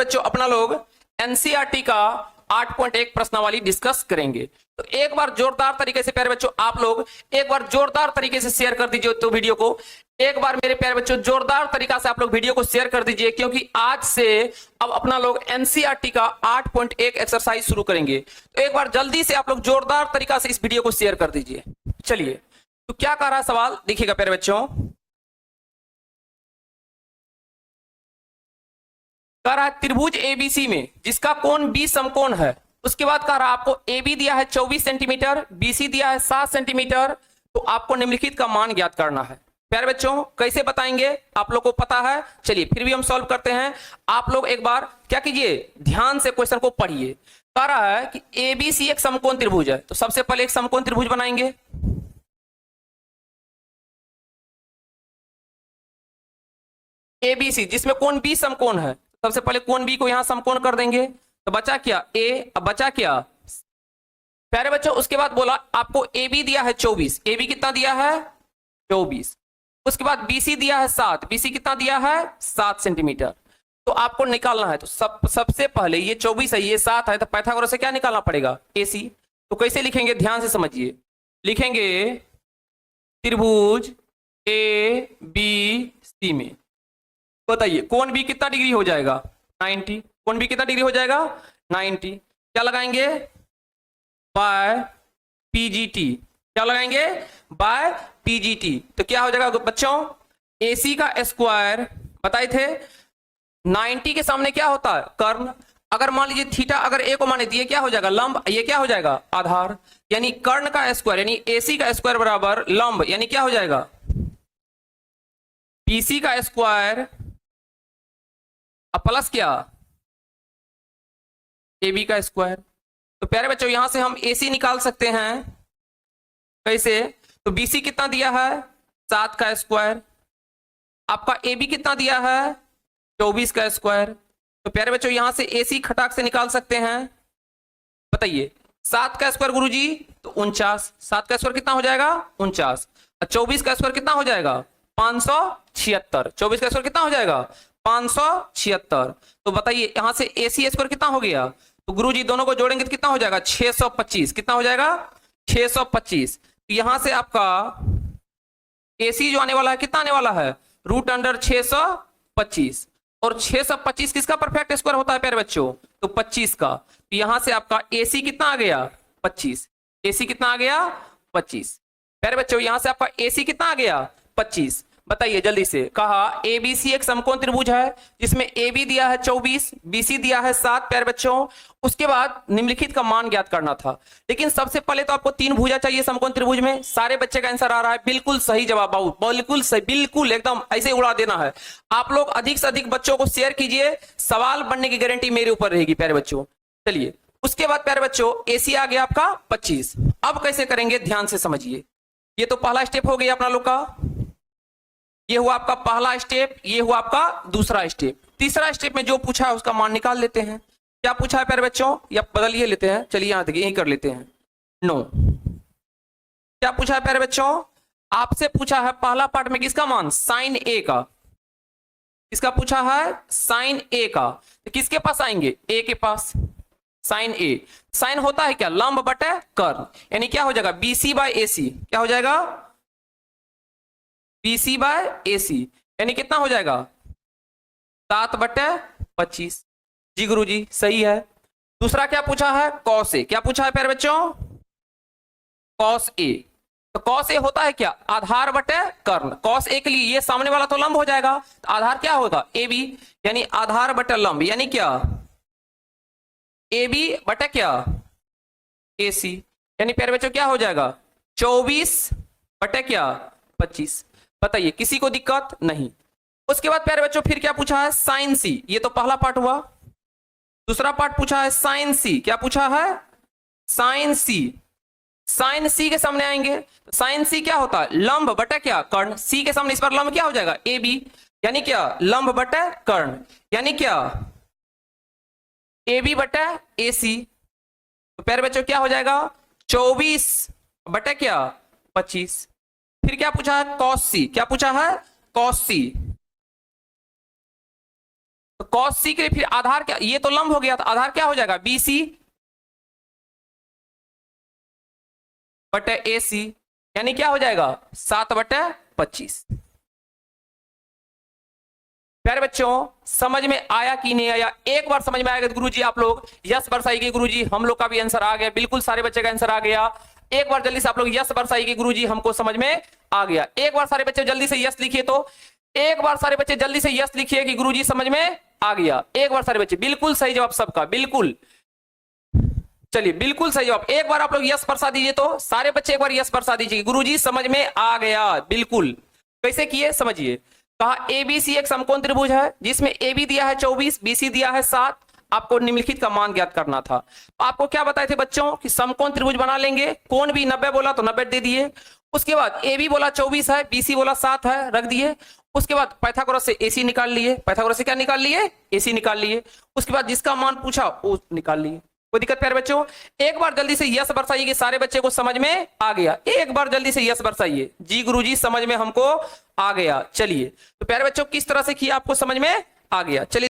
प्यारे बच्चों अपना लोग एनसीईआरटी का 8.1 प्रश्नावली डिस्कस करेंगे। तो एक बार जोरदार तरीके से प्यारे बच्चों आप लोग एक बार जोरदार तरीके से शेयर कर दीजिए तो वीडियो को। एक बार मेरे प्यारे बच्चों जोरदार तरीका से आप लोग वीडियो को शेयर कर दीजिए, क्योंकि आज से अब अपना लोग एनसीईआरटी का 8.1 एक्सरसाइज शुरू करेंगे। तो एक बार जल्दी से आप लोग जोरदार तरीका से इस वीडियो को शेयर कर दीजिए। चलिए, तो क्या कह रहा है सवाल देखिएगा प्यारे बच्चों। कह रहा है त्रिभुज एबीसी में जिसका कोण बी समकोण है, उसके बाद कह रहा है आपको AB दिया है 24 सेंटीमीटर, BC दिया है 7 सेंटीमीटर, तो आपको निम्नलिखित का मान ज्ञात करना है। प्यारे बच्चों कैसे बताएंगे आप लोग को पता है, चलिए फिर भी हम सॉल्व करते हैं। आप लोग एक बार क्या कीजिए, ध्यान से क्वेश्चन को पढ़िए। कह रहा है कि ABC एक समकोण त्रिभुज है, तो सबसे पहले एक समकोण त्रिभुज बनाएंगे। ABC जिसमें कोण B समकोण है, सबसे पहले कोण B को यहां समकोण कर देंगे, तो बचा क्या A, अब बचा क्या प्यारे बच्चों। उसके बाद बोला आपको AB दिया है 24, AB कितना दिया है 24। उसके बाद BC दिया है 7, BC कितना दिया है 7 सेंटीमीटर। तो आपको निकालना है, तो सबसे पहले ये 24 है ये 7 है, तो पाइथागोरस से क्या निकालना पड़ेगा AC। तो कैसे लिखेंगे ध्यान से समझिए, लिखेंगे त्रिभुज ABC में बताइए कोण B कितना डिग्री हो जाएगा 90। कोण B कितना डिग्री हो जाएगा 90। क्या लगाएंगे बाय PGT, क्या लगाएंगे बाय PGT। तो क्या हो जाएगा बच्चों AC का स्क्वायर बताए थे 90 के सामने क्या होता है कर्ण। अगर मान लीजिए थीटा अगर A को माने दिए क्या हो जाएगा लंब, ये क्या हो जाएगा आधार, यानी कर्ण का स्क्वायर यानी AC का स्क्वायर बराबर लंब यानी क्या हो जाएगा BC का स्क्वायर प्लस क्या AB का स्क्वायर। तो प्यारे बच्चों यहां से हम AC निकाल सकते हैं कैसे, तो BC कितना दिया है 7 का स्क्वायर, आपका AB कितना दिया है 24 का स्क्वायर। तो प्यारे बच्चों यहां से AC खटाक से निकाल सकते हैं, बताइए 7 का स्क्वायर गुरुजी तो 49, 7 का स्क्वायर कितना हो जाएगा 49, और 24 का स्क्वायर कितना हो जाएगा 576, 24 का स्क्वायर कितना हो जाएगा 576। तो बताइए यहां से AC स्क्वायर कितना हो गया, तो गुरुजी दोनों को जोड़ेंगे तो कितना हो जाएगा 625, कितना हो जाएगा 625। तो यहां से आपका AC जो आने वाला है कितना आने वाला है √625, और 625 किसका परफेक्ट स्क्वायर होता है प्यारे बच्चों तो 25 का। तो यहां से आपका AC कितना आ गया 25, AC कितना आ गया 25। प्यारे बच्चों यहां से आपका AC कितना आ गया 25। बताइए जल्दी से, कहा ABC एक समकोण त्रिभुज है जिसमें AB दिया है 24, BC दिया है 7 प्यारे बच्चों। उसके बाद निम्नलिखित का मान ज्ञात करना था, लेकिन सबसे पहले तो आपको 3 भुजा चाहिए समकोण त्रिभुज में। सारे बच्चे का आंसर आ रहा है बिल्कुल सही जवाब बाबू, बिल्कुल सही, बिल्कुल एकदम ऐसे उड़ा देना है। आप लोग अधिक से अधिक बच्चों को शेयर कीजिए, सवाल बनने की गारंटी मेरे ऊपर रहेगी प्यारे बच्चों। चलिए उसके बाद प्यारे बच्चों AC आ गया आपका 25। अब कैसे करेंगे ध्यान से समझिए, ये तो पहला स्टेप हो गया अपना लोग का, ये हुआ आपका पहला स्टेप, ये हुआ आपका दूसरा स्टेप। तीसरा स्टेप में जो पूछा है उसका मान निकाल लेते हैं। क्या पूछा है प्यारे बच्चों, या बदलिए लेते हैं, चलिए यहां देखिए यही कर लेते हैं। नो, क्या पूछा है प्यारे बच्चों, आपसे पूछा है पहला पार्ट में किसका मान साइन A का, किसका पूछा है साइन A का। तो किसके पास आएंगे A के पास, साइन A। साइन होता है क्या लंब बटे कर्ण, यानी क्या हो जाएगा BC बाय AC, क्या हो जाएगा BC बाय AC, यानी कितना हो जाएगा 7/25। जी गुरुजी सही है। दूसरा क्या पूछा है cos A, क्या पूछा है प्यारे बच्चों cos A। तो cos A होता है क्या आधार बटे कर्ण, cos A के लिए ये सामने वाला तो लंब हो जाएगा, तो आधार क्या होगा AB, यानी आधार बटे लंब यानी क्या AB बटे क्या AC, यानी प्यारे बच्चों क्या हो जाएगा 24 बटे क्या 25। बताइए किसी को दिक्कत नहीं। उसके बाद प्यारे बच्चों फिर क्या पूछा है साइन C, ये तो पहला पार्ट हुआ। दूसरा पार्ट पूछा है साइन C, क्या पूछा है साइन C। साइन C के सामने आएंगे, साइन C क्या होता है लंब बटे क्या कर्ण, C के सामने इस बार लंब क्या हो जाएगा AB, यानी क्या लंब बटे कर्ण, यानी क्या AB बटे AC। तो प्यारे बच्चों क्या हो जाएगा 24 बटे क्या 25। फिर क्या पूछा है cos C, क्या पूछा है cos C। तो कॉस सी के लिए फिर आधार क्या, ये तो लंब हो गया, तो आधार क्या हो जाएगा, BC बटे AC, यानी क्या हो जाएगा 7/25। प्यारे बच्चों समझ में आया कि नहीं आया? एक बार समझ में आएगा तो गुरुजी आप लोग यस बरसाइए, गुरुजी हम लोग का भी आंसर आ गया, बिल्कुल सारे बच्चे का आंसर आ गया। एक बार जल्दी से आप लोग यस बरसाइए, गुरुजी हमको समझ में आ गया। एक बार सारे बच्चे जल्दी से यस लिखिए, तो एक बार सारे बच्चे जल्दी से यस लिखिए कि गुरुजी समझ में आ गया। एक बार सारे बच्चे, बिल्कुल सही जवाब सबका, बिल्कुल, चलिए बिल्कुल सही जवाब। एक बार आप लोग यस बरसा दीजिए, तो सारे बच्चे एक बार यस बरसा दीजिए, गुरुजी समझ में आ गया। बिल्कुल, कैसे किए समझिए। कहा ABC एक समकोण त्रिभुज है जिसमें AB दिया है 24, BC दिया है 7, आपको निम्नलिखित का मान ज्ञात करना था। तो आपको क्या बताए थे बच्चों कि समकोण त्रिभुज बना लेंगे, कोण भी 90 बोला तो 90 दे दिए। उसके बाद AB बोला 24 है, BC बोला 7 है, रख दिए। उसके बाद पाइथागोरस से AC निकाल लिए, पाइथागोरस से क्या निकाल लिए, AC निकाल लिए। उसके बाद जिसका मान पूछा वो निकाल लिए। कोई दिक्कत प्यारे बच्चों? एक बार जल्दी से यस बरसाइए कि सारे बच्चे को समझ में आ गया। एक बार जल्दी से यस बरसाइए, जी गुरुजी समझ में हमको आ गया। चलिए तो प्यारे बच्चों किस तरह से किया आपको समझ में आ गया। चलिए